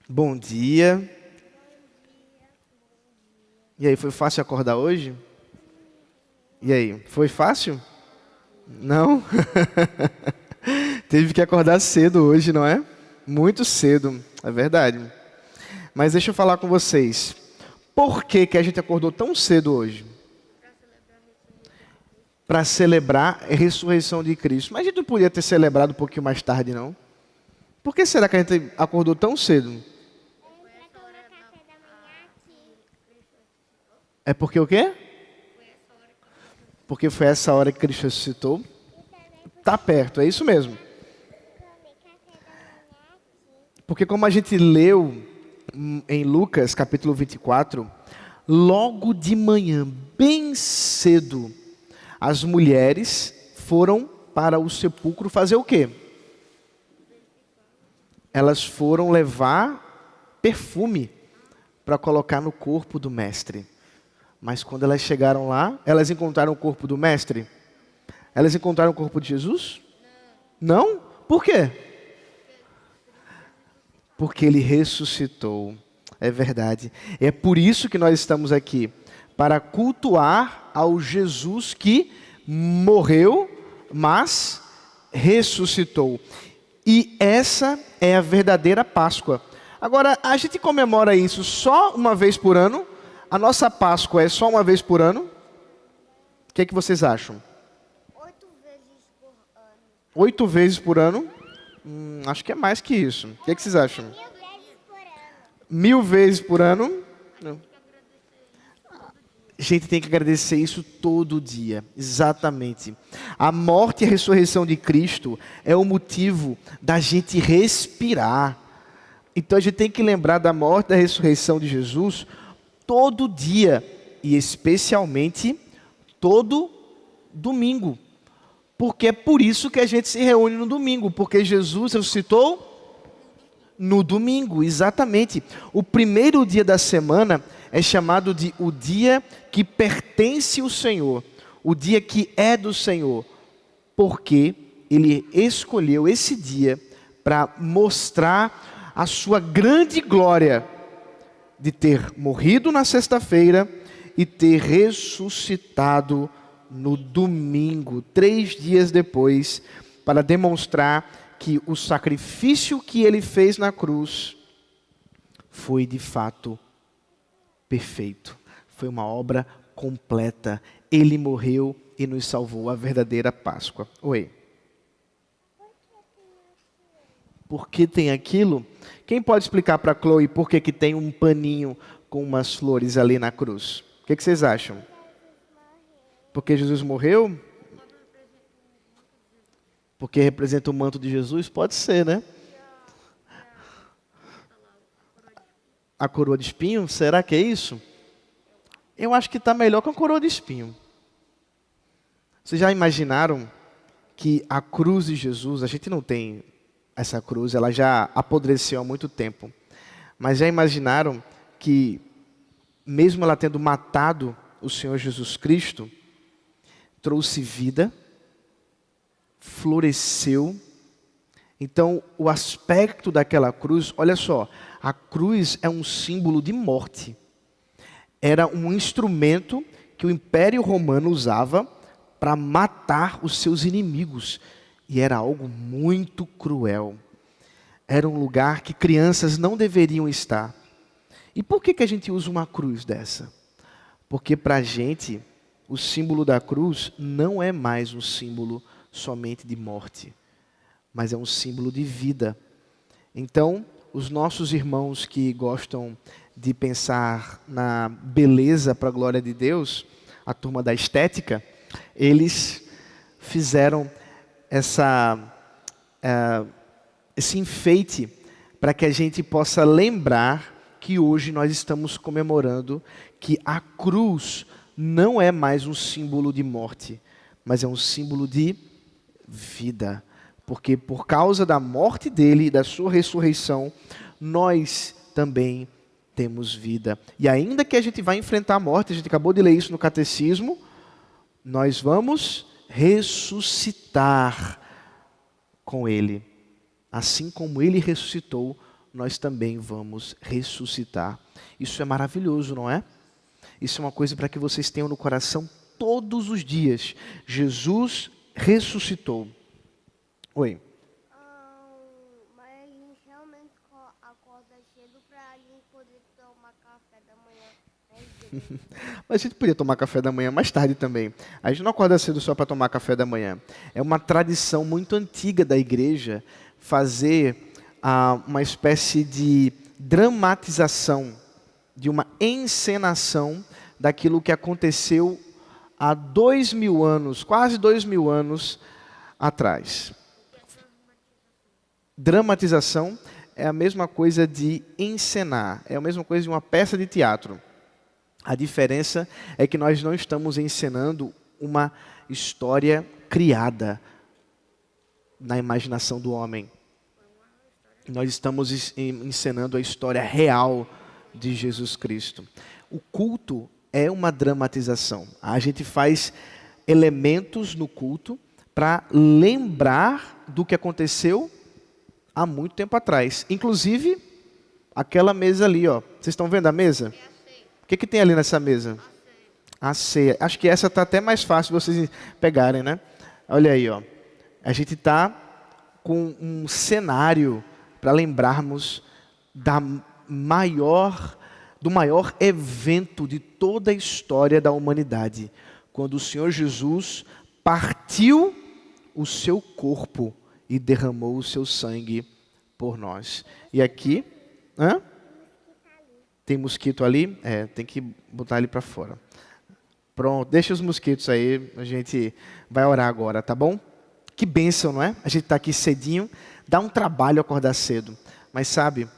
Bom dia. E aí, foi fácil acordar hoje? E aí, foi fácil? Não? Teve que acordar cedo hoje, não é? Muito cedo, é verdade. Mas deixa eu falar com vocês. Por que que a gente acordou tão cedo hoje? Para celebrar a ressurreição de Cristo. Mas a gente não podia ter celebrado um pouquinho mais tarde, não? Por que será que a gente acordou tão cedo? É porque o quê? Porque foi essa hora que Cristo ressuscitou. Tá perto, é isso mesmo. Porque como a gente leu em Lucas capítulo 24, logo de manhã, bem cedo, as mulheres foram para o sepulcro fazer o quê? Elas foram levar perfume para colocar no corpo do mestre. Mas quando elas chegaram lá, elas encontraram o corpo do mestre? Elas encontraram o corpo de Jesus? Não? Por quê? Porque ele ressuscitou. É verdade. É por isso que nós estamos aqui. Para cultuar ao Jesus que morreu, mas ressuscitou. E essa é a verdadeira Páscoa. Agora, a gente comemora isso só uma vez por ano? A nossa Páscoa é só uma vez por ano? O que é que vocês acham? 8 vezes por ano. 8 vezes por ano? Acho que é mais que isso. O que é que vocês acham? 1000 vezes por ano. 1000 vezes por ano? Não. A gente tem que agradecer isso todo dia, exatamente. A morte e a ressurreição de Cristo é o motivo da gente respirar. Então a gente tem que lembrar da morte e da ressurreição de Jesus todo dia, e especialmente todo domingo. Porque é por isso que a gente se reúne no domingo, porque Jesus ressuscitou no domingo, exatamente. O primeiro dia da semana é chamado de o dia que pertence ao Senhor, o dia que é do Senhor, porque Ele escolheu esse dia para mostrar a sua grande glória de ter morrido na sexta-feira e ter ressuscitado no domingo, 3 dias depois, para demonstrar que o sacrifício que ele fez na cruz foi de fato perfeito. Foi uma obra completa. Ele morreu e nos salvou, a verdadeira Páscoa. Oi. Por que tem aquilo? Quem pode explicar para a Chloe por que tem um paninho com umas flores ali na cruz? O que vocês acham? Porque Jesus morreu? Porque representa o manto de Jesus? Pode ser, né? A coroa de espinho? Será que é isso? Eu acho que está melhor com a coroa de espinho. Vocês já imaginaram que a cruz de Jesus, a gente não tem essa cruz, ela já apodreceu há muito tempo. Mas já imaginaram que, mesmo ela tendo matado o Senhor Jesus Cristo, trouxe vida, floresceu. Então, o aspecto daquela cruz, olha só, a cruz é um símbolo de morte. Era um instrumento que o Império Romano usava para matar os seus inimigos. E era algo muito cruel. Era um lugar que crianças não deveriam estar. E por que a gente usa uma cruz dessa? Porque para a gente, o símbolo da cruz não é mais um símbolo somente de morte, mas é um símbolo de vida. Então, os nossos irmãos que gostam de pensar na beleza para a glória de Deus, a turma da estética, eles fizeram esse enfeite para que a gente possa lembrar que hoje nós estamos comemorando que a cruz não é mais um símbolo de morte, mas é um símbolo de vida. Porque por causa da morte dele e da sua ressurreição, nós também temos vida. E ainda que a gente vai enfrentar a morte, a gente acabou de ler isso no catecismo, nós vamos ressuscitar com ele. Assim como ele ressuscitou, nós também vamos ressuscitar. Isso é maravilhoso, não é? Isso é uma coisa para que vocês tenham no coração todos os dias. Jesus ressuscitou. Oi. Mas a gente realmente acorda cedo para a gente poder tomar café da manhã na igreja. Mas a gente podia tomar café da manhã mais tarde também. A gente não acorda cedo só para tomar café da manhã. É uma tradição muito antiga da igreja fazer uma espécie de dramatização, de uma encenação daquilo que aconteceu há 2000 anos, quase 2000 anos atrás. Dramatização é a mesma coisa de encenar, é a mesma coisa de uma peça de teatro. A diferença é que nós não estamos encenando uma história criada na imaginação do homem. Nós estamos encenando a história real de Jesus Cristo. O culto é uma dramatização. A gente faz elementos no culto para lembrar do que aconteceu há muito tempo atrás. Inclusive, aquela mesa ali, ó. Vocês estão vendo a mesa? O que tem ali nessa mesa? A ceia. Acho que essa está até mais fácil de vocês pegarem, né? Olha aí, ó. A gente está com um cenário para lembrarmos do maior evento de toda a história da humanidade, quando o Senhor Jesus partiu o seu corpo e derramou o seu sangue por nós. E aqui, tem mosquito ali? Tem que botar ele para fora. Pronto, deixa os mosquitos aí, a gente vai orar agora, tá bom? Que bênção, não é? A gente está aqui cedinho, dá um trabalho acordar cedo, mas sabe,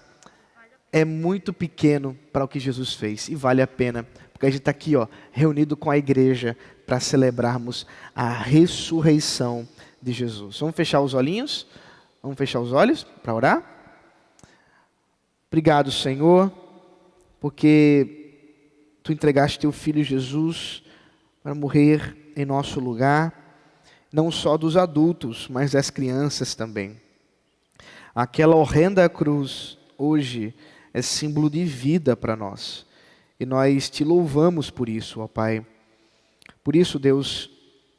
é muito pequeno para o que Jesus fez e vale a pena, porque a gente está aqui, ó, reunido com a igreja para celebrarmos a ressurreição de Jesus. Vamos fechar os olhinhos? Vamos fechar os olhos para orar? Obrigado, Senhor, porque Tu entregaste Teu Filho Jesus para morrer em nosso lugar, não só dos adultos, mas das crianças também. Aquela horrenda cruz, hoje, é símbolo de vida para nós. E nós Te louvamos por isso, ó Pai. Por isso, Deus,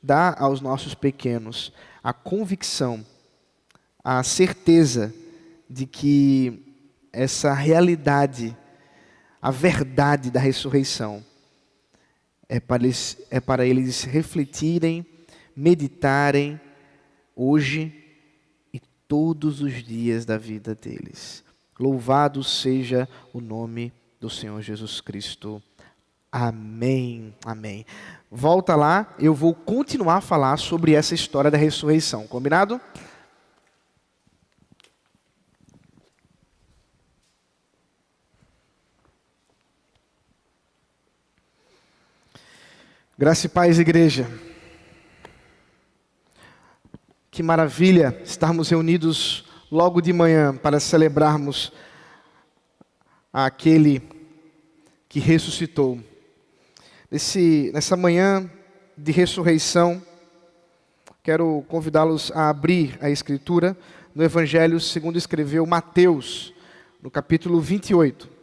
dá aos nossos pequenos a convicção, a certeza de que essa realidade, a verdade da ressurreição, é para eles refletirem, meditarem hoje e todos os dias da vida deles. Louvado seja o nome do Senhor Jesus Cristo. Amém, amém. Volta lá, eu vou continuar a falar sobre essa história da ressurreição, combinado? Graça e paz, igreja. Que maravilha estarmos reunidos logo de manhã para celebrarmos aquele que ressuscitou. Nessa manhã de ressurreição, quero convidá-los a abrir a Escritura no Evangelho segundo escreveu Mateus, no capítulo 28.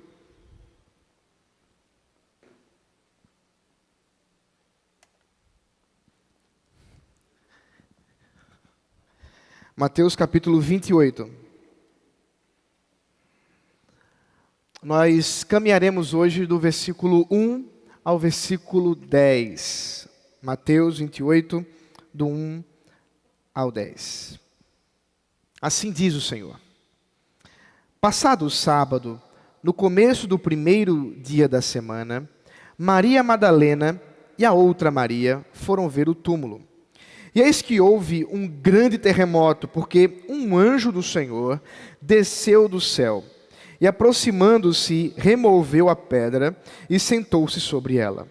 Mateus capítulo 28. Nós caminharemos hoje do versículo 1 ao versículo 10. Mateus 28, do 1 ao 10. Assim diz o Senhor. Passado o sábado, no começo do primeiro dia da semana, Maria Madalena e a outra Maria foram ver o túmulo. E eis que houve um grande terremoto, porque um anjo do Senhor desceu do céu, e aproximando-se, removeu a pedra e sentou-se sobre ela.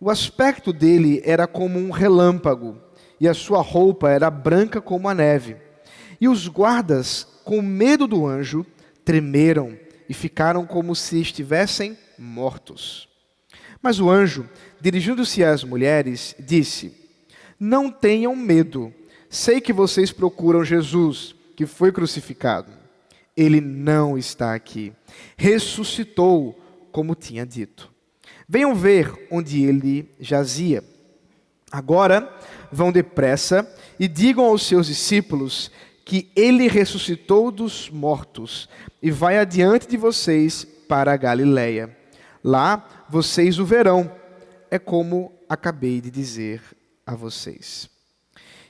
O aspecto dele era como um relâmpago, e a sua roupa era branca como a neve. E os guardas, com medo do anjo, tremeram e ficaram como se estivessem mortos. Mas o anjo, dirigindo-se às mulheres, disse: Não tenham medo, sei que vocês procuram Jesus, que foi crucificado. ele não está aqui. Ressuscitou, como tinha dito. Venham ver onde ele jazia. Agora vão depressa e digam aos seus discípulos que ele ressuscitou dos mortos e vai adiante de vocês para a Galileia. Lá vocês o verão. É como acabei de dizer a vocês.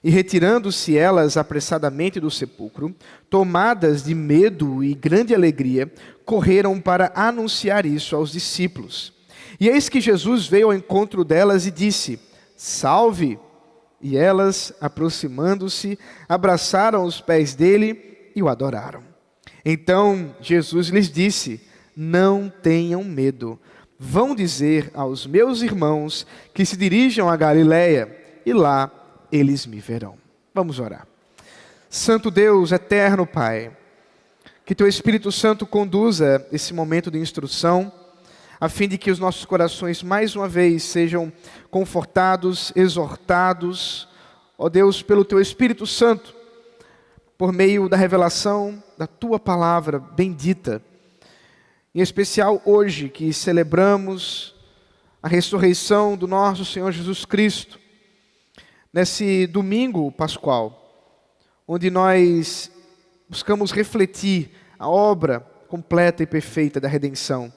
E retirando-se elas apressadamente do sepulcro, tomadas de medo e grande alegria, correram para anunciar isso aos discípulos. E eis que Jesus veio ao encontro delas e disse: Salve! E elas, aproximando-se, abraçaram os pés dele e o adoraram. Então Jesus lhes disse: Não tenham medo. Vão dizer aos meus irmãos que se dirijam a Galileia, e lá eles me verão. Vamos orar. Santo Deus, eterno Pai, que Teu Espírito Santo conduza esse momento de instrução, a fim de que os nossos corações mais uma vez sejam confortados, exortados, ó Deus, pelo Teu Espírito Santo, por meio da revelação da Tua palavra bendita. Em especial hoje que celebramos a ressurreição do nosso Senhor Jesus Cristo, nesse domingo pascual, onde nós buscamos refletir a obra completa e perfeita da redenção,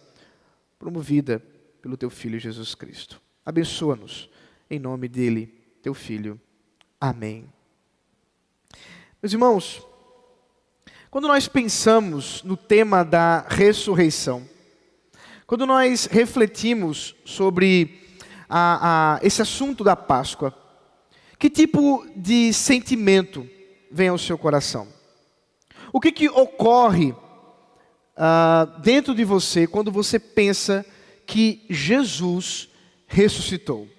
promovida pelo Teu Filho Jesus Cristo. Abençoa-nos, em nome dEle, Teu Filho. Amém. Meus irmãos, quando nós pensamos no tema da ressurreição, quando nós refletimos sobre esse assunto da Páscoa, que tipo de sentimento vem ao seu coração? O que ocorre dentro de você quando você pensa que Jesus ressuscitou?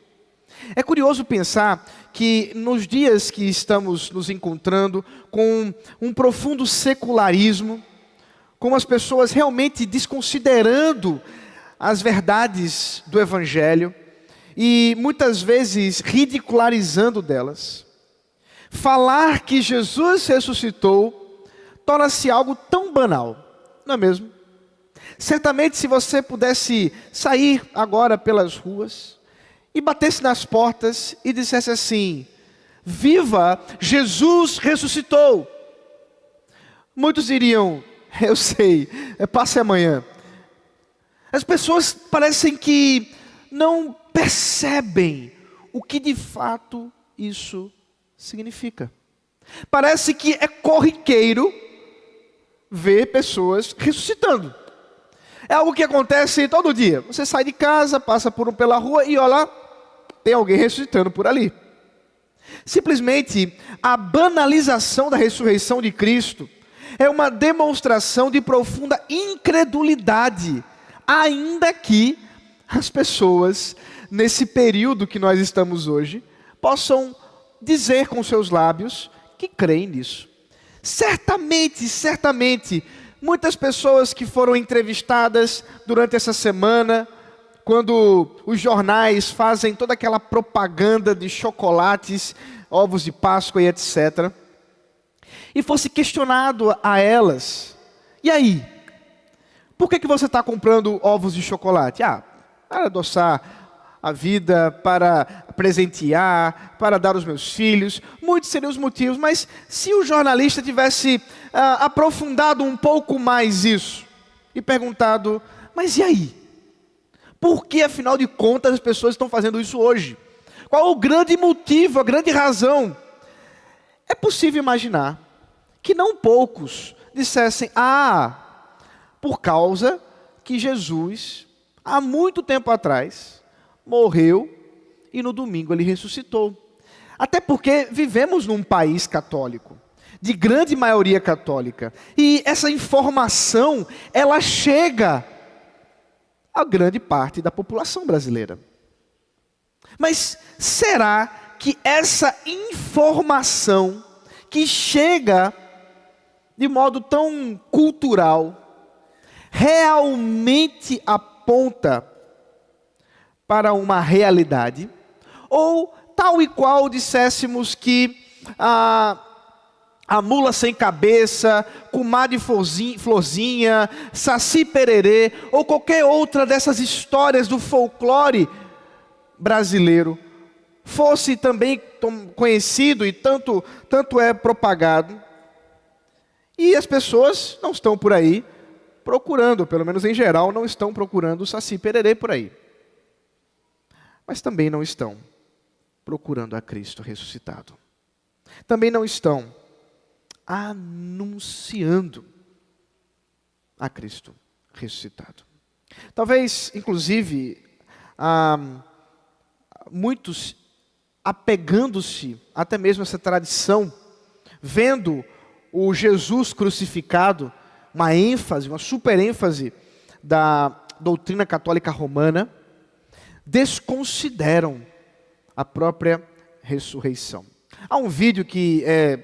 É curioso pensar que nos dias que estamos nos encontrando com um profundo secularismo, com as pessoas realmente desconsiderando as verdades do Evangelho e muitas vezes ridicularizando delas, falar que Jesus ressuscitou torna-se algo tão banal, não é mesmo? Certamente, se você pudesse sair agora pelas ruas e batesse nas portas e dissesse assim: viva, Jesus ressuscitou, muitos diriam: eu sei, passe amanhã. As pessoas parecem que não percebem o que de fato isso significa. Parece que é corriqueiro ver pessoas ressuscitando. É algo que acontece todo dia. Você sai de casa, passa pela rua e olha lá, tem alguém ressuscitando por ali. Simplesmente a banalização da ressurreição de Cristo é uma demonstração de profunda incredulidade, ainda que as pessoas, nesse período que nós estamos hoje, possam dizer com seus lábios que creem nisso. Certamente, muitas pessoas que foram entrevistadas durante essa semana, quando os jornais fazem toda aquela propaganda de chocolates, ovos de Páscoa e etc., e fosse questionado a elas: e aí, por que você está comprando ovos de chocolate? Para adoçar a vida, para presentear, para dar aos meus filhos. Muitos seriam os motivos, mas se o jornalista tivesse aprofundado um pouco mais isso e perguntado: mas e aí? Por que, afinal de contas, as pessoas estão fazendo isso hoje? Qual o grande motivo, a grande razão? É possível imaginar que não poucos dissessem: por causa que Jesus, há muito tempo atrás, morreu e no domingo ele ressuscitou. Até porque vivemos num país católico, de grande maioria católica, e essa informação, ela chega a grande parte da população brasileira. Mas será que essa informação que chega de modo tão cultural realmente aponta para uma realidade? Ou tal e qual disséssemos que a mula sem cabeça, comadre florzinha, saci pererê, ou qualquer outra dessas histórias do folclore brasileiro, fosse também conhecido e tanto é propagado, e as pessoas não estão por aí procurando, pelo menos em geral, não estão procurando o saci pererê por aí. Mas também não estão procurando a Cristo ressuscitado. Também não estão anunciando a Cristo ressuscitado. Talvez, inclusive, muitos apegando-se até mesmo a essa tradição, vendo o Jesus crucificado, uma super ênfase da doutrina católica romana, desconsideram a própria ressurreição. Há um vídeo que é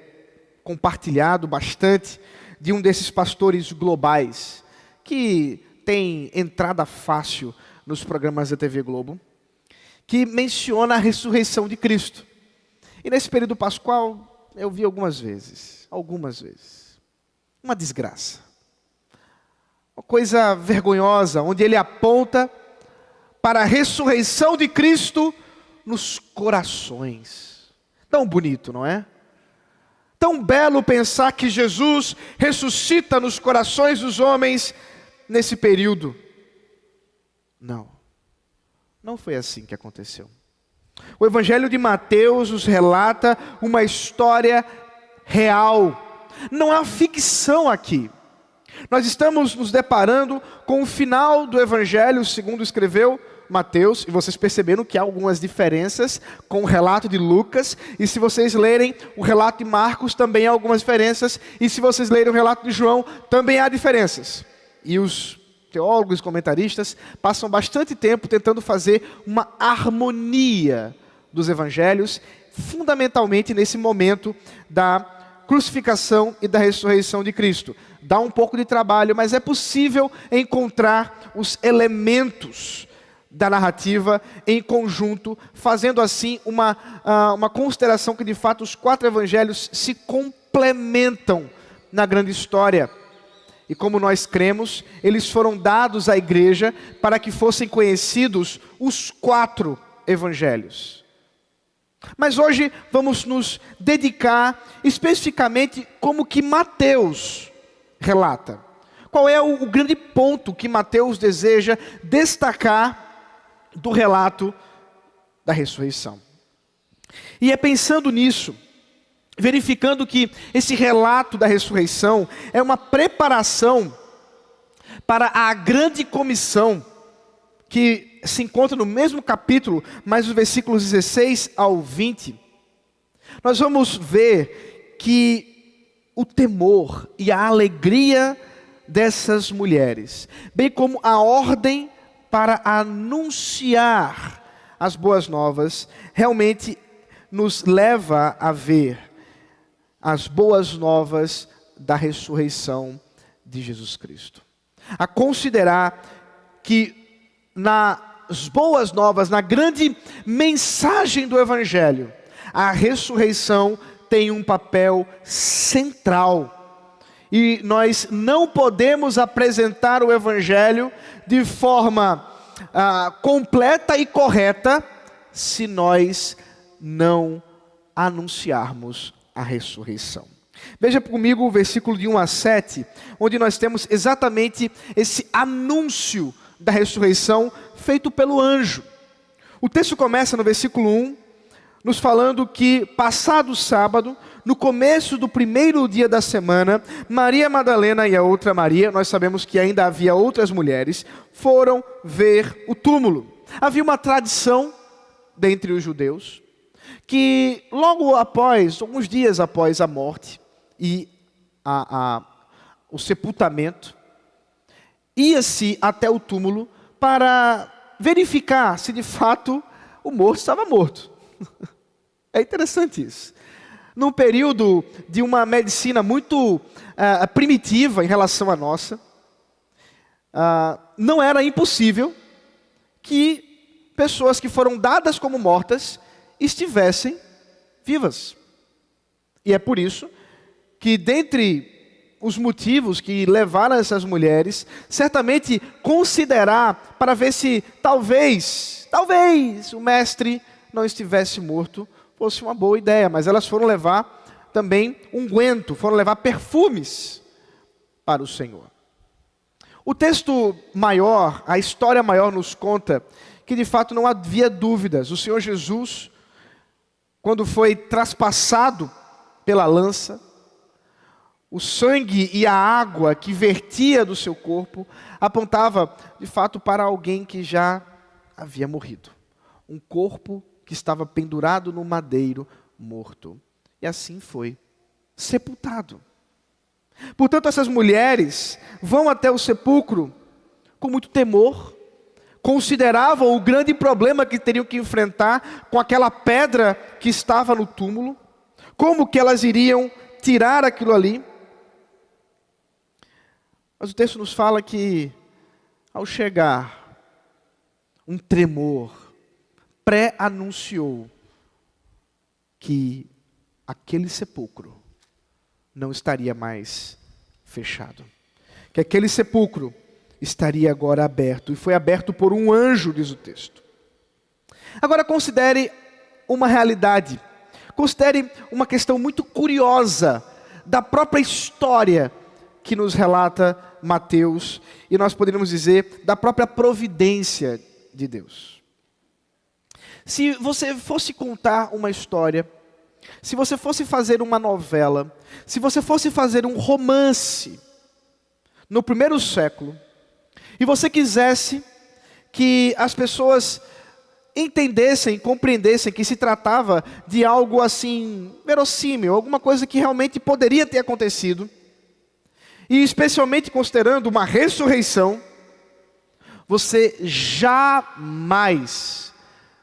compartilhado bastante de um desses pastores globais, que tem entrada fácil nos programas da TV Globo, que menciona a ressurreição de Cristo. E nesse período pascual, eu vi algumas vezes. Uma desgraça. Uma coisa vergonhosa, onde ele aponta para a ressurreição de Cristo nos corações. Tão bonito, não é? Tão belo pensar que Jesus ressuscita nos corações dos homens nesse período. Não foi assim que aconteceu. O Evangelho de Mateus nos relata uma história real. Não há ficção aqui. Nós estamos nos deparando com o final do Evangelho, segundo escreveu Mateus, e vocês perceberam que há algumas diferenças com o relato de Lucas, e se vocês lerem o relato de Marcos, também há algumas diferenças, e se vocês lerem o relato de João, também há diferenças. E os teólogos e comentaristas passam bastante tempo tentando fazer uma harmonia dos evangelhos, fundamentalmente nesse momento da crucificação e da ressurreição de Cristo. Dá um pouco de trabalho, mas é possível encontrar os elementos da narrativa em conjunto, fazendo assim uma consideração que de fato os 4 evangelhos se complementam na grande história. E como nós cremos, eles foram dados à igreja para que fossem conhecidos os 4 evangelhos. Mas hoje vamos nos dedicar especificamente como que Mateus relata. Qual é o grande ponto que Mateus deseja destacar do relato da ressurreição? E é pensando nisso, verificando que esse relato da ressurreição é uma preparação para a grande comissão que se encontra no mesmo capítulo, mas os versículos 16 ao 20, nós vamos ver que o temor e a alegria dessas mulheres, bem como a ordem para anunciar as boas novas, realmente nos leva a ver as boas novas da ressurreição de Jesus Cristo. A considerar que nas boas novas, na grande mensagem do Evangelho, a ressurreição tem um papel central. E nós não podemos apresentar o Evangelho de forma completa e correta se nós não anunciarmos a ressurreição. Veja comigo o versículo de 1 a 7, onde nós temos exatamente esse anúncio da ressurreição feito pelo anjo. O texto começa no versículo 1, nos falando que, passado o sábado, no começo do primeiro dia da semana, Maria Madalena e a outra Maria, nós sabemos que ainda havia outras mulheres, foram ver o túmulo. Havia uma tradição dentre os judeus, que logo após, alguns dias após a morte e o sepultamento, ia-se até o túmulo para verificar se de fato o morto estava morto. É interessante isso. Num período de uma medicina muito primitiva em relação à nossa, não era impossível que pessoas que foram dadas como mortas estivessem vivas. E é por isso que dentre os motivos que levaram essas mulheres, certamente considerar para ver se talvez o mestre não estivesse morto, fosse uma boa ideia. Mas elas foram levar também unguento, foram levar perfumes para o Senhor. O texto maior, a história maior nos conta que de fato não havia dúvidas. O Senhor Jesus, quando foi traspassado pela lança, o sangue e a água que vertia do seu corpo apontava de fato para alguém que já havia morrido. Um corpo que estava pendurado no madeiro, morto. E assim foi sepultado. Portanto, essas mulheres vão até o sepulcro com muito temor, consideravam o grande problema que teriam que enfrentar com aquela pedra que estava no túmulo, como que elas iriam tirar aquilo ali. Mas o texto nos fala que, ao chegar, um tremor pré-anunciou que aquele sepulcro não estaria mais fechado. Que aquele sepulcro estaria agora aberto. E foi aberto por um anjo, diz o texto. Agora considere uma realidade. Considere uma questão muito curiosa da própria história que nos relata Mateus. E nós poderíamos dizer da própria providência de Deus. Se você fosse contar uma história, se você fosse fazer uma novela, se você fosse fazer um romance no primeiro século, e você quisesse que as pessoas entendessem, compreendessem que se tratava de algo assim, verossímil, alguma coisa que realmente poderia ter acontecido, e especialmente considerando uma ressurreição, você jamais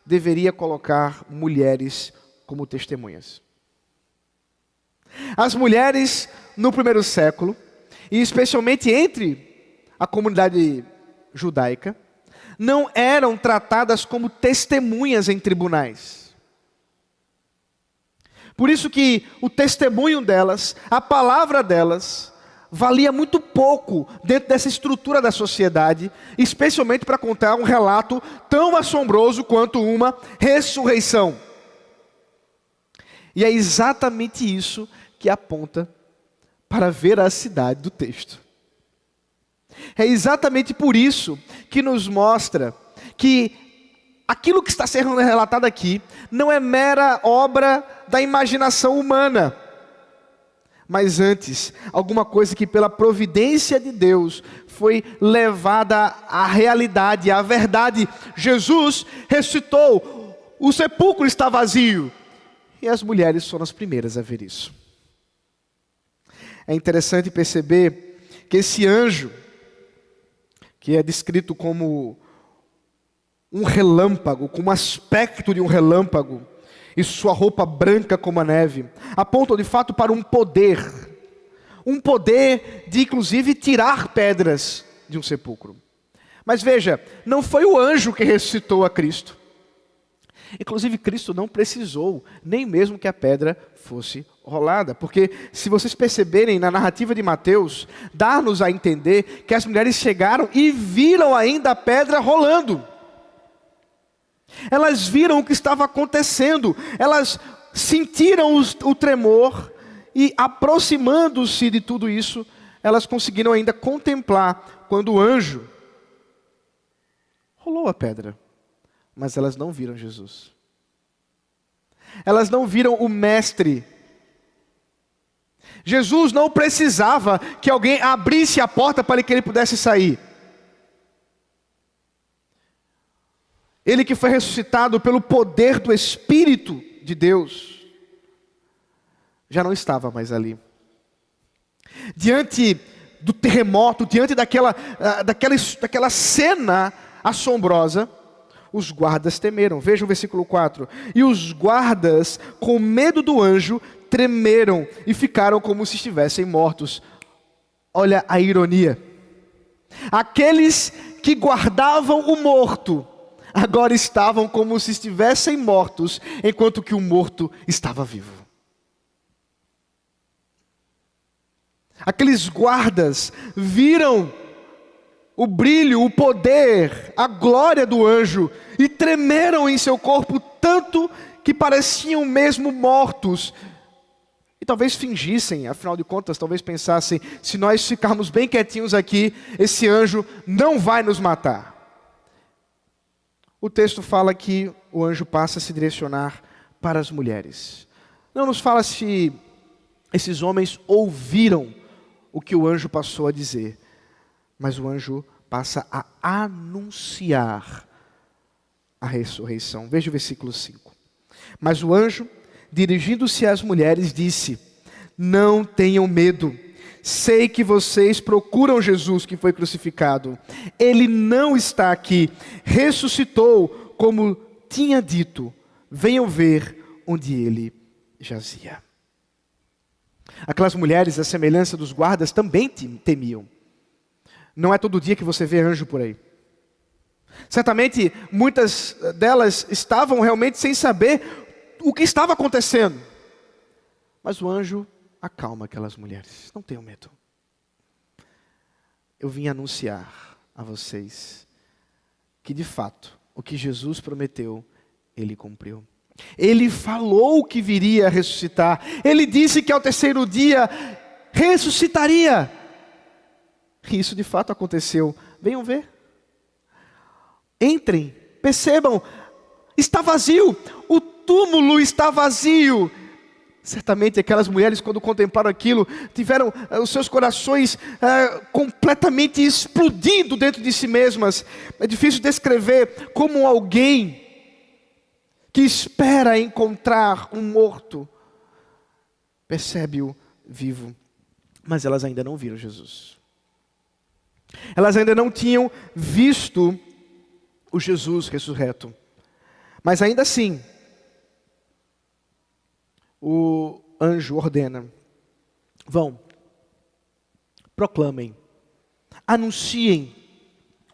deveria colocar mulheres como testemunhas. As mulheres no primeiro século, e especialmente entre a comunidade judaica, não eram tratadas como testemunhas em tribunais. Por isso que o testemunho delas, a palavra delas, valia muito pouco dentro dessa estrutura da sociedade, especialmente para contar um relato tão assombroso quanto uma ressurreição. E é exatamente isso que aponta para a veracidade do texto. É exatamente por isso que nos mostra que aquilo que está sendo relatado aqui não é mera obra da imaginação humana, mas antes, alguma coisa que pela providência de Deus foi levada à realidade, à verdade. Jesus ressuscitou, o sepulcro está vazio. E as mulheres foram as primeiras a ver isso. É interessante perceber que esse anjo, que é descrito como um relâmpago, com um aspecto de um relâmpago, e sua roupa branca como a neve, apontam de fato para um poder de inclusive tirar pedras de um sepulcro. Mas veja, não foi o anjo que ressuscitou a Cristo. Inclusive Cristo não precisou nem mesmo que a pedra fosse rolada, porque se vocês perceberem na narrativa de Mateus, dá-nos a entender que as mulheres chegaram e viram ainda a pedra rolando. Elas viram o que estava acontecendo, elas sentiram o tremor e, aproximando-se de tudo isso, elas conseguiram ainda contemplar quando o anjo rolou a pedra. Mas elas não viram Jesus. Elas não viram o Mestre. Jesus não precisava que alguém abrisse a porta para que ele pudesse sair. Ele que foi ressuscitado pelo poder do Espírito de Deus, já não estava mais ali. Diante do terremoto, diante daquela cena assombrosa, os guardas temeram. Veja o versículo 4. E os guardas, com medo do anjo, tremeram e ficaram como se estivessem mortos. Olha a ironia. Aqueles que guardavam o morto, agora estavam como se estivessem mortos, enquanto que o morto estava vivo. Aqueles guardas viram o brilho, o poder, a glória do anjo e tremeram em seu corpo tanto que pareciam mesmo mortos. E talvez fingissem, afinal de contas, talvez pensassem, se nós ficarmos bem quietinhos aqui, esse anjo não vai nos matar. O texto fala que o anjo passa a se direcionar para as mulheres. Não nos fala se esses homens ouviram o que o anjo passou a dizer, mas o anjo passa a anunciar a ressurreição. Veja o versículo 5. Mas o anjo, dirigindo-se às mulheres, disse: não tenham medo. Sei que vocês procuram Jesus que foi crucificado. Ele não está aqui. Ressuscitou, como tinha dito. Venham ver onde ele jazia. Aquelas mulheres, à semelhança dos guardas, também temiam. Não é todo dia que você vê anjo por aí. Certamente, muitas delas estavam realmente sem saber o que estava acontecendo. Mas o anjo acalma aquelas mulheres. Não tenham medo. Eu vim anunciar a vocês que, de fato, o que Jesus prometeu, Ele cumpriu. Ele falou que viria a ressuscitar. Ele disse que ao terceiro dia ressuscitaria. E isso de fato aconteceu. Venham ver. Entrem, percebam, está vazio. O túmulo está vazio. Certamente aquelas mulheres, quando contemplaram aquilo, tiveram os seus corações completamente explodindo dentro de si mesmas. É difícil descrever como alguém que espera encontrar um morto percebe-o vivo. Mas elas ainda não viram Jesus. Elas ainda não tinham visto o Jesus ressurreto. Mas ainda assim, o anjo ordena: vão, proclamem, anunciem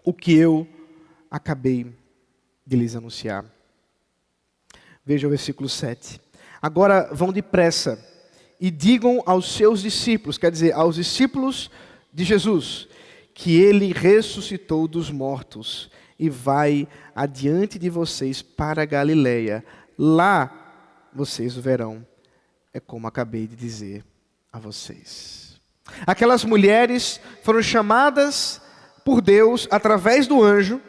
o que eu acabei de lhes anunciar. Veja o versículo 7. Agora vão depressa e digam aos seus discípulos, quer dizer, aos discípulos de Jesus, que ele ressuscitou dos mortos e vai adiante de vocês para a Galileia. Lá vocês o verão. É como acabei de dizer a vocês. Aquelas mulheres foram chamadas por Deus através do anjo.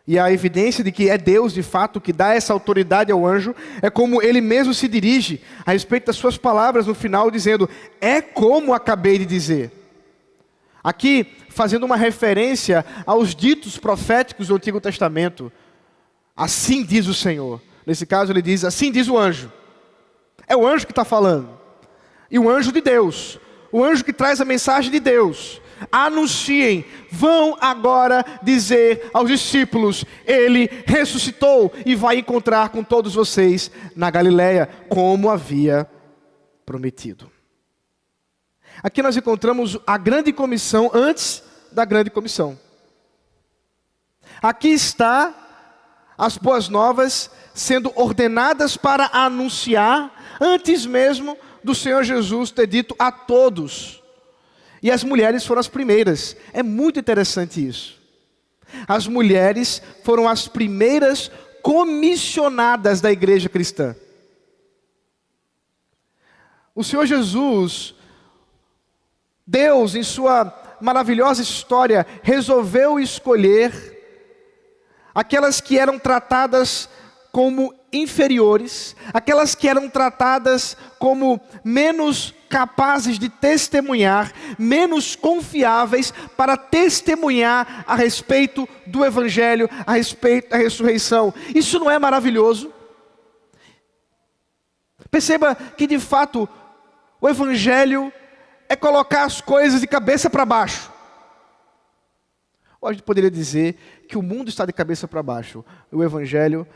E a evidência de que é Deus, de fato, que dá essa autoridade ao anjo, é como ele mesmo se dirige a respeito das suas palavras no final, dizendo: é como acabei de dizer. Aqui, fazendo uma referência aos ditos proféticos do Antigo Testamento. Assim diz o Senhor. Nesse caso ele diz: assim diz o anjo. É o anjo que está falando. E o anjo de Deus. O anjo que traz a mensagem de Deus. Anunciem, vão agora dizer aos discípulos: ele ressuscitou e vai encontrar com todos vocês na Galileia, como havia prometido. Aqui nós encontramos a grande comissão antes da grande comissão. Aqui está as boas novas sendo ordenadas para anunciar antes mesmo do Senhor Jesus ter dito a todos. E as mulheres foram as primeiras. É muito interessante isso. As mulheres foram as primeiras comissionadas da igreja cristã. O Senhor Jesus, Deus, em sua maravilhosa história, resolveu escolher aquelas que eram tratadas como inferiores, aquelas que eram tratadas como menos capazes de testemunhar, menos confiáveis para testemunhar a respeito do Evangelho, a respeito da ressurreição. Isso não é maravilhoso? Perceba que de fato o Evangelho é colocar as coisas de cabeça para baixo. Ou a gente poderia dizer que o mundo está de cabeça para baixo. O Evangelho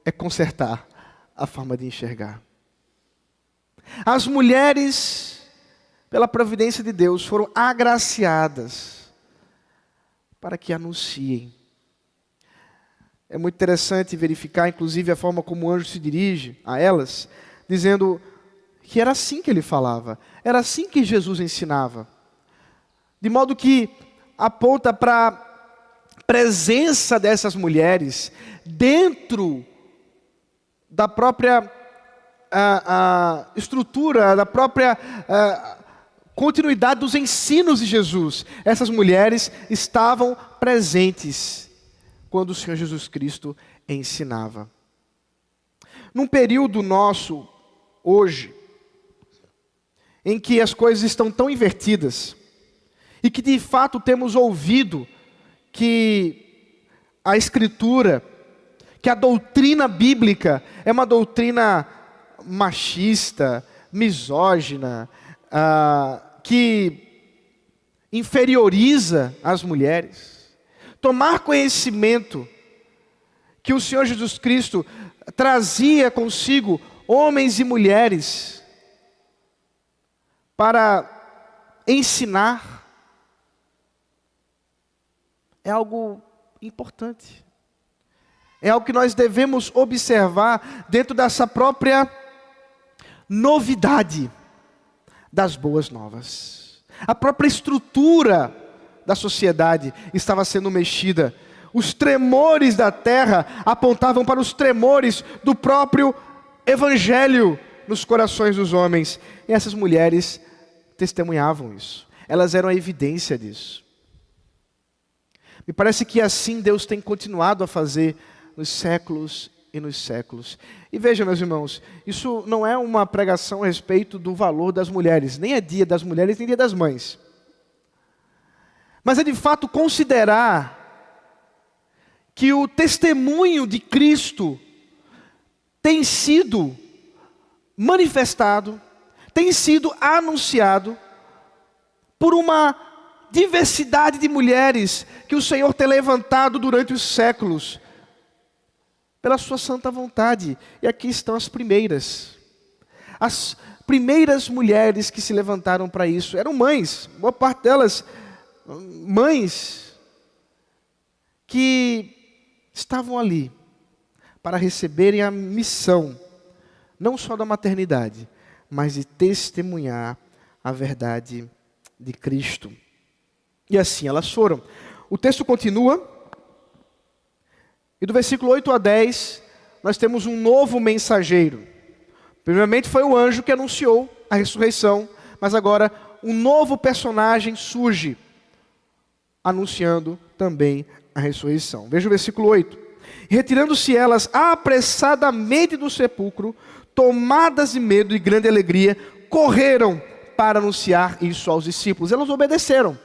é consertar a forma de enxergar. As mulheres, pela providência de Deus, foram agraciadas para que anunciem. É muito interessante verificar, inclusive, a forma como o anjo se dirige a elas, dizendo: que era assim que ele falava, era assim que Jesus ensinava. De modo que aponta para a presença dessas mulheres dentro da própria a estrutura, da própria continuidade dos ensinos de Jesus. Essas mulheres estavam presentes quando o Senhor Jesus Cristo ensinava. Num período nosso, hoje, em que as coisas estão tão invertidas, e que de fato temos ouvido que a Escritura, que a doutrina bíblica é uma doutrina machista, misógina, que inferioriza as mulheres. Tomar conhecimento que o Senhor Jesus Cristo trazia consigo homens e mulheres para ensinar, é algo importante. É algo que nós devemos observar dentro dessa própria novidade das boas novas. A própria estrutura da sociedade estava sendo mexida. Os tremores da terra apontavam para os tremores do próprio evangelho nos corações dos homens. E essas mulheres testemunhavam isso. Elas eram a evidência disso. Me parece que assim Deus tem continuado a fazer nos séculos e nos séculos. E veja, meus irmãos, isso não é uma pregação a respeito do valor das mulheres, nem é dia das mulheres, nem dia das mães. Mas é de fato considerar que o testemunho de Cristo tem sido manifestado, tem sido anunciado por uma diversidade de mulheres que o Senhor tem levantado durante os séculos, pela sua santa vontade. E aqui estão as primeiras. As primeiras mulheres que se levantaram para isso eram mães, boa parte delas mães, que estavam ali para receberem a missão, não só da maternidade, mas de testemunhar a verdade de Cristo. E assim elas foram. O texto continua, e do versículo 8 a 10, nós temos um novo mensageiro. Primeiramente foi o anjo que anunciou a ressurreição, mas agora um novo personagem surge, anunciando também a ressurreição. Veja o versículo 8. Retirando-se elas apressadamente do sepulcro, tomadas de medo e grande alegria, correram para anunciar isso aos discípulos. Elas obedeceram.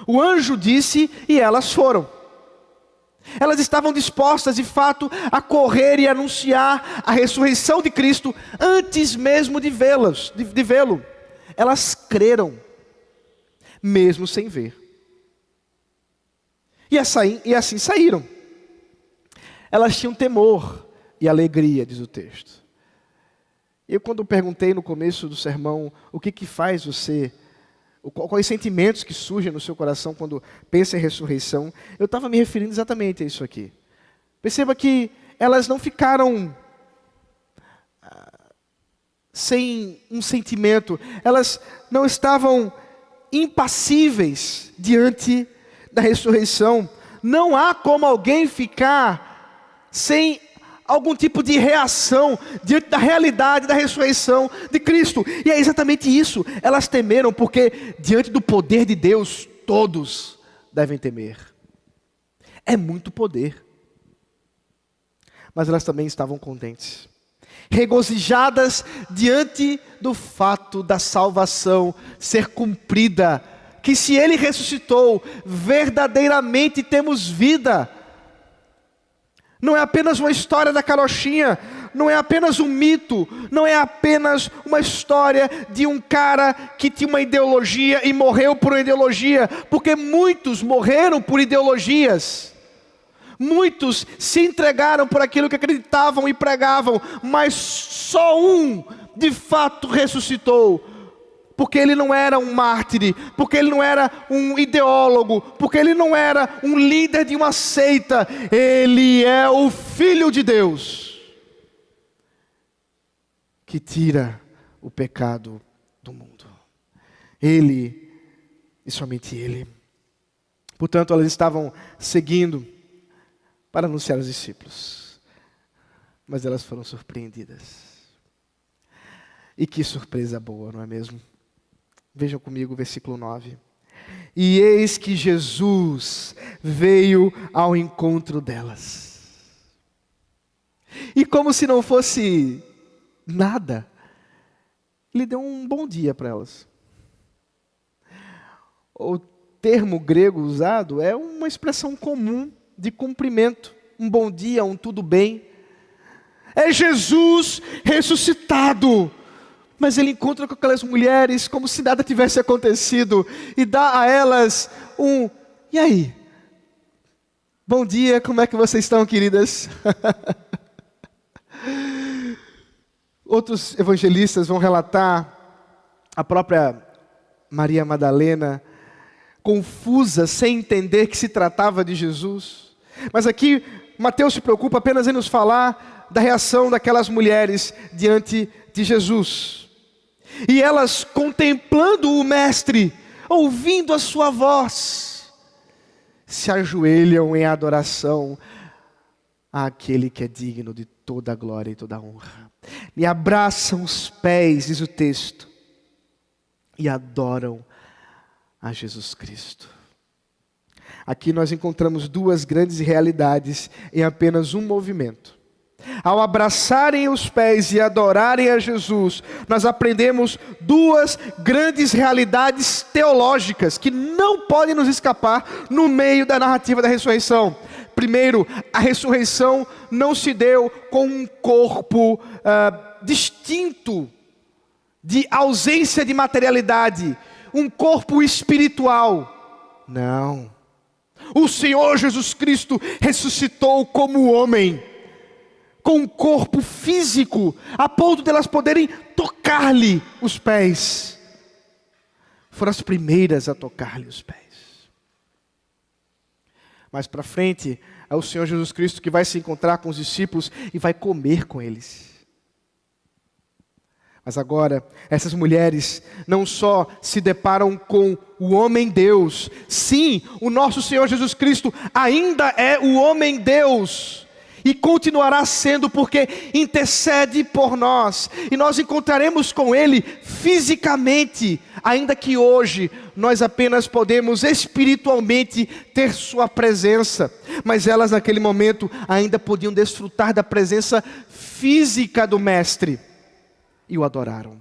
O anjo disse e elas foram. Elas estavam dispostas, de fato, a correr e anunciar a ressurreição de Cristo antes mesmo de vê-lo. Elas creram, mesmo sem ver. E assim saíram. Elas tinham temor e alegria, diz o texto. Eu, quando perguntei no começo do sermão, o que faz você, quais sentimentos que surgem no seu coração quando pensa em ressurreição, eu estava me referindo exatamente a isso aqui. Perceba que elas não ficaram sem um sentimento, elas não estavam impassíveis diante da ressurreição. Não há como alguém ficar sem algum tipo de reação diante da realidade da ressurreição de Cristo. E é exatamente isso. Elas temeram porque diante do poder de Deus, todos devem temer. É muito poder. Mas elas também estavam contentes, regozijadas diante do fato da salvação ser cumprida, que se Ele ressuscitou, verdadeiramente temos vida. Não é apenas uma história da carochinha, não é apenas um mito, não é apenas uma história de um cara que tinha uma ideologia e morreu por uma ideologia, porque muitos morreram por ideologias. Muitos se entregaram por aquilo que acreditavam e pregavam, mas só um de fato ressuscitou. Porque ele não era um mártir, porque ele não era um ideólogo, porque ele não era um líder de uma seita. Ele é o Filho de Deus, que tira o pecado do mundo. Ele e somente Ele. Portanto, elas estavam seguindo para anunciar aos discípulos. Mas elas foram surpreendidas. E que surpresa boa, não é mesmo? Vejam comigo o versículo 9. E eis que Jesus veio ao encontro delas. E como se não fosse nada, Ele deu um bom dia para elas. O termo grego usado é uma expressão comum de cumprimento. Um bom dia, um tudo bem. É Jesus ressuscitado. Mas Ele encontra com aquelas mulheres como se nada tivesse acontecido e dá a elas um: e aí? Bom dia, como é que vocês estão, queridas? Outros evangelistas vão relatar a própria Maria Madalena confusa, sem entender que se tratava de Jesus. Mas aqui Mateus se preocupa apenas em nos falar da reação daquelas mulheres diante de Jesus. E elas, contemplando o Mestre, ouvindo a sua voz, se ajoelham em adoração àquele que é digno de toda a glória e toda a honra. E abraçam os pés, diz o texto, e adoram a Jesus Cristo. Aqui nós encontramos duas grandes realidades em apenas um movimento. Ao abraçarem os pés e adorarem a Jesus, nós aprendemos duas grandes realidades teológicas que não podem nos escapar no meio da narrativa da ressurreição. Primeiro, a ressurreição não se deu com um corpo distinto, de ausência de materialidade, um corpo espiritual. Não. O Senhor Jesus Cristo ressuscitou como homem, com um corpo físico, a ponto de elas poderem tocar-lhe os pés. Foram as primeiras a tocar-lhe os pés. Mais para frente, é o Senhor Jesus Cristo que vai se encontrar com os discípulos e vai comer com eles. Mas agora, essas mulheres não só se deparam com o homem Deus. Sim, o nosso Senhor Jesus Cristo ainda é o homem Deus. E continuará sendo, porque intercede por nós. E nós encontraremos com Ele fisicamente, ainda que hoje nós apenas podemos espiritualmente ter Sua presença. Mas elas naquele momento ainda podiam desfrutar da presença física do Mestre. E o adoraram.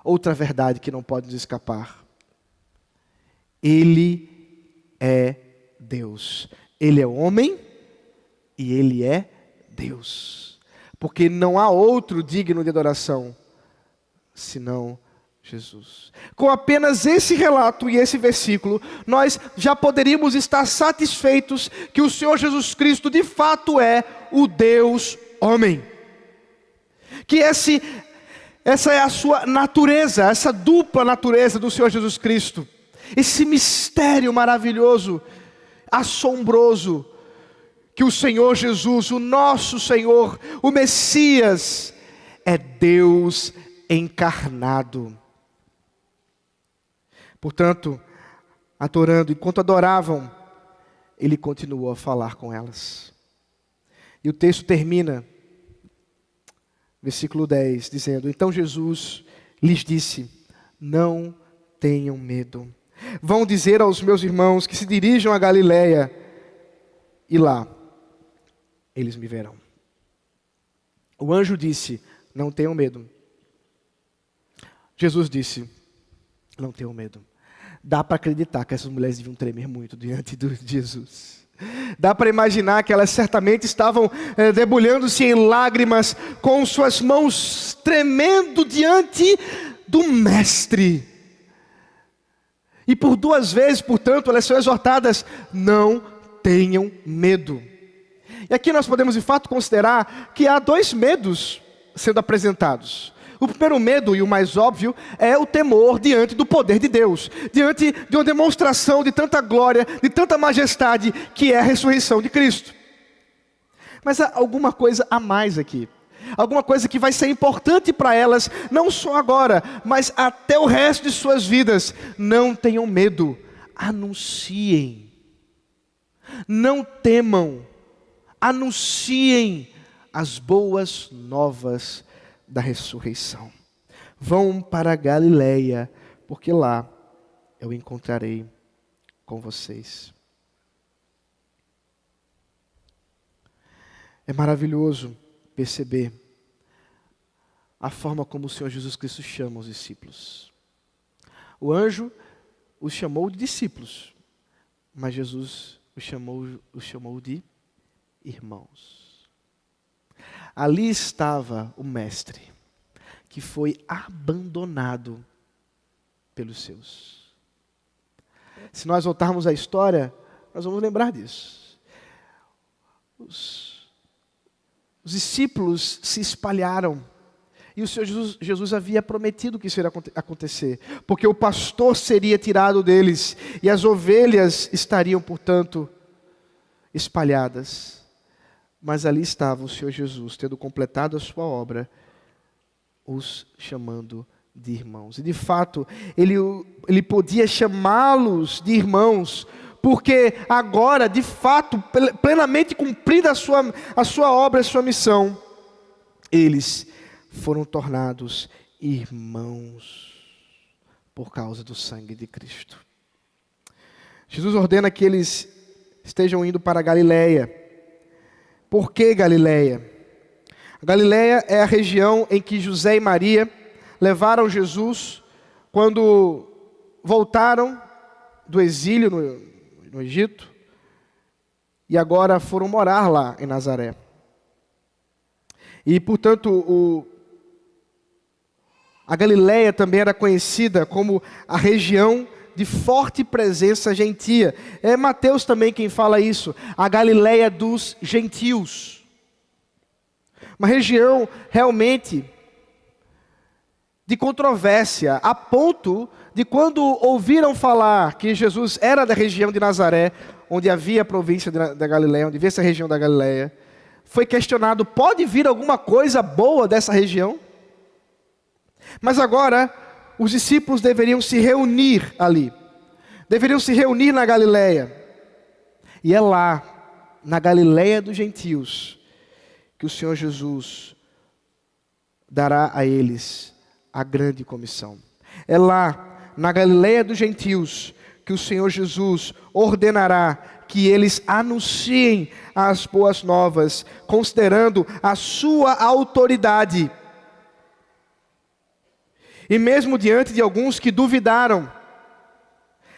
Outra verdade que não pode nos escapar. Ele é Deus. Ele é homem e Ele é Deus. Porque não há outro digno de adoração senão Jesus. Com apenas esse relato e esse versículo, nós já poderíamos estar satisfeitos que o Senhor Jesus Cristo de fato é o Deus homem. Que essa é a sua natureza, essa dupla natureza do Senhor Jesus Cristo. Esse mistério maravilhoso, assombroso, que o Senhor Jesus, o nosso Senhor, o Messias, é Deus encarnado. Portanto, adorando, enquanto adoravam, Ele continuou a falar com elas. E o texto termina, versículo 10, dizendo: então Jesus lhes disse: não tenham medo. Vão dizer aos meus irmãos que se dirijam a Galiléia, e lá eles me verão. O anjo disse: não tenham medo. Jesus disse: não tenham medo. Dá para acreditar que essas mulheres deviam tremer muito diante de Jesus. Dá para imaginar que elas certamente estavam debulhando-se em lágrimas, com suas mãos tremendo diante do Mestre. E por duas vezes, portanto, elas são exortadas: não tenham medo. E aqui nós podemos de fato considerar que há dois medos sendo apresentados. O primeiro medo, e o mais óbvio, é o temor diante do poder de Deus, diante de uma demonstração de tanta glória, de tanta majestade, que é a ressurreição de Cristo. Mas há alguma coisa a mais aqui. Alguma coisa que vai ser importante para elas, não só agora, mas até o resto de suas vidas. Não tenham medo, anunciem. Não temam, anunciem as boas novas da ressurreição. Vão para a Galileia, porque lá eu encontrarei com vocês. É maravilhoso perceber a forma como o Senhor Jesus Cristo chama os discípulos. O anjo os chamou de discípulos, mas Jesus os chamou de irmãos. Ali estava o mestre, que foi abandonado pelos seus. Se nós voltarmos à história, nós vamos lembrar disso. Os discípulos se espalharam, e o Senhor Jesus havia prometido que isso iria acontecer, porque o pastor seria tirado deles, e as ovelhas estariam, portanto, espalhadas. Mas ali estava o Senhor Jesus, tendo completado a sua obra, os chamando de irmãos. E de fato, ele podia chamá-los de irmãos, porque agora, de fato, plenamente cumprida a sua obra, a sua missão, eles foram tornados irmãos por causa do sangue de Cristo. Jesus ordena que eles estejam indo para a Galileia. Por que Galileia? A Galileia é a região em que José e Maria levaram Jesus quando voltaram do exílio no Egito e agora foram morar lá em Nazaré. E, portanto, a Galileia também era conhecida como a região de forte presença gentia. É Mateus também quem fala isso, a Galileia dos gentios. Uma região realmente de controvérsia, a ponto de quando ouviram falar que Jesus era da região de Nazaré, onde havia a província da Galileia, onde havia essa região da Galileia, foi questionado, pode vir alguma coisa boa dessa região? Mas agora, os discípulos deveriam se reunir ali, deveriam se reunir na Galileia, e é lá, na Galileia dos gentios, que o Senhor Jesus dará a eles a grande comissão. É lá, na Galileia dos gentios, que o Senhor Jesus ordenará que eles anunciem as boas novas, considerando a sua autoridade. E mesmo diante de alguns que duvidaram,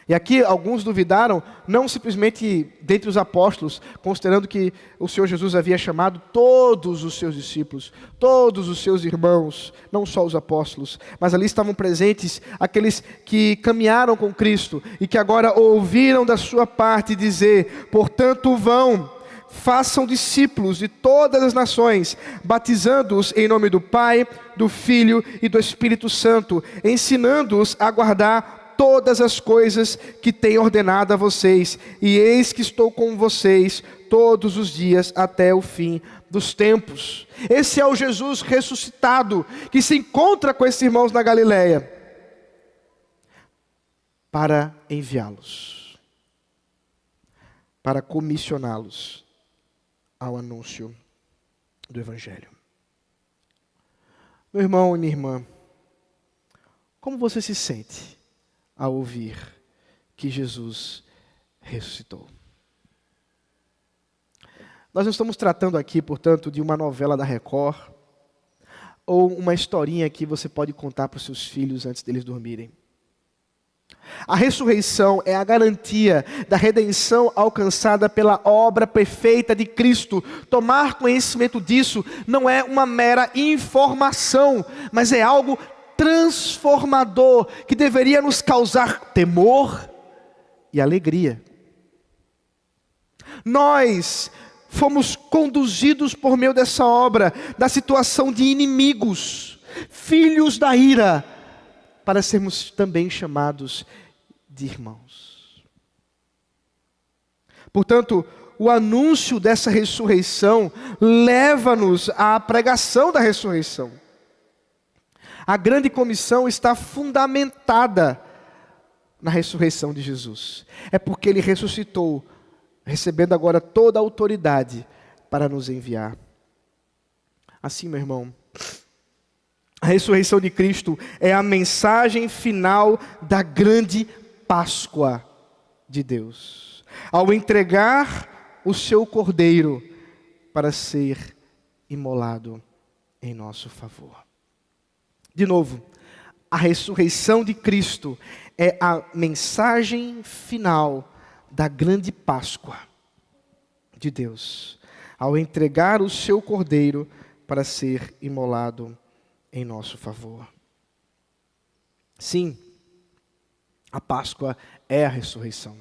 e aqui alguns duvidaram, não simplesmente dentre os apóstolos, considerando que o Senhor Jesus havia chamado todos os seus discípulos, todos os seus irmãos, não só os apóstolos, mas ali estavam presentes aqueles que caminharam com Cristo e que agora ouviram da sua parte dizer, portanto vão, façam discípulos de todas as nações, batizando-os em nome do Pai, do Filho e do Espírito Santo, ensinando-os a guardar todas as coisas que tenho ordenado a vocês, e eis que estou com vocês todos os dias até o fim dos tempos. Esse é o Jesus ressuscitado, que se encontra com esses irmãos na Galileia, para enviá-los, para comissioná-los ao anúncio do Evangelho. Meu irmão e minha irmã, como você se sente ao ouvir que Jesus ressuscitou? Nós não estamos tratando aqui, portanto, de uma novela da Record ou uma historinha que você pode contar para os seus filhos antes deles dormirem. A ressurreição é a garantia da redenção alcançada pela obra perfeita de Cristo. Tomar conhecimento disso não é uma mera informação, mas é algo transformador, que deveria nos causar temor e alegria. Nós fomos conduzidos por meio dessa obra, da situação de inimigos, filhos da ira, para sermos também chamados de irmãos. Portanto, o anúncio dessa ressurreição leva-nos à pregação da ressurreição. A grande comissão está fundamentada na ressurreição de Jesus. É porque ele ressuscitou, recebendo agora toda a autoridade para nos enviar. Assim, meu irmão, a ressurreição de Cristo é a mensagem final da grande Páscoa de Deus. Ao entregar o seu Cordeiro para ser imolado em nosso favor. De novo, a ressurreição de Cristo é a mensagem final da grande Páscoa de Deus, ao entregar o seu Cordeiro para ser imolado em nosso favor. Sim, a Páscoa é a ressurreição.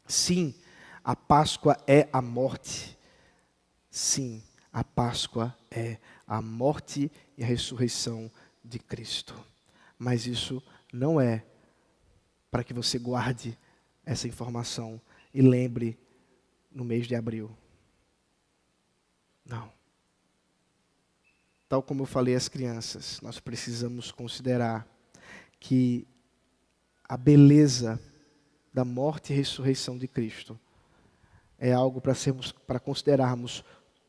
Sim, a Páscoa é a morte. Sim, a Páscoa é a morte e a ressurreição de Cristo. Mas isso não é para que você guarde essa informação e lembre no mês de abril. Não. Tal como eu falei às crianças, nós precisamos considerar que a beleza da morte e ressurreição de Cristo é algo para considerarmos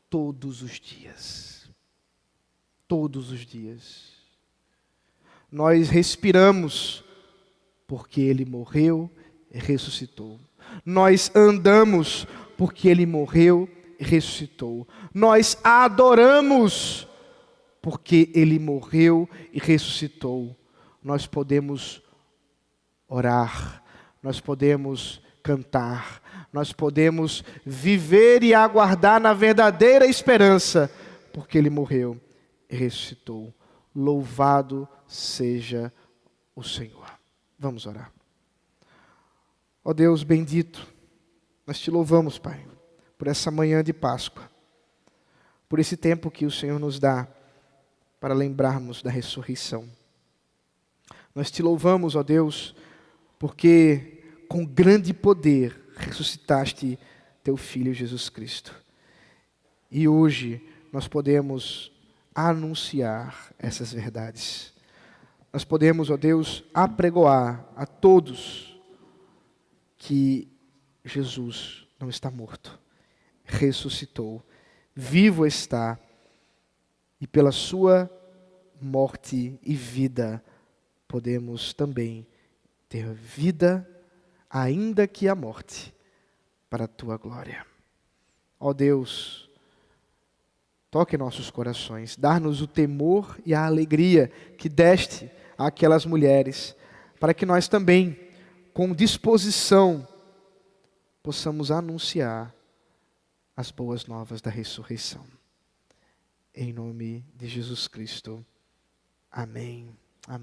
todos os dias. Todos os dias. Nós respiramos porque Ele morreu e ressuscitou. Nós andamos porque Ele morreu e ressuscitou. Nós adoramos porque Ele morreu e ressuscitou. Nós podemos orar, nós podemos cantar, nós podemos viver e aguardar na verdadeira esperança, porque Ele morreu e ressuscitou. Louvado seja o Senhor. Vamos orar. Ó Deus bendito, nós te louvamos, Pai, por essa manhã de Páscoa, por esse tempo que o Senhor nos dá para lembrarmos da ressurreição. Nós te louvamos, ó Deus, porque com grande poder ressuscitaste teu Filho Jesus Cristo. E hoje nós podemos anunciar essas verdades. Nós podemos, ó Deus, apregoar a todos que Jesus não está morto, ressuscitou, vivo está, e pela sua morte e vida podemos também ter vida, ainda que a morte, para a tua glória. Ó Deus, toque nossos corações, dá-nos o temor e a alegria que deste àquelas mulheres, para que nós também, com disposição, possamos anunciar as boas novas da ressurreição. Em nome de Jesus Cristo. Amém.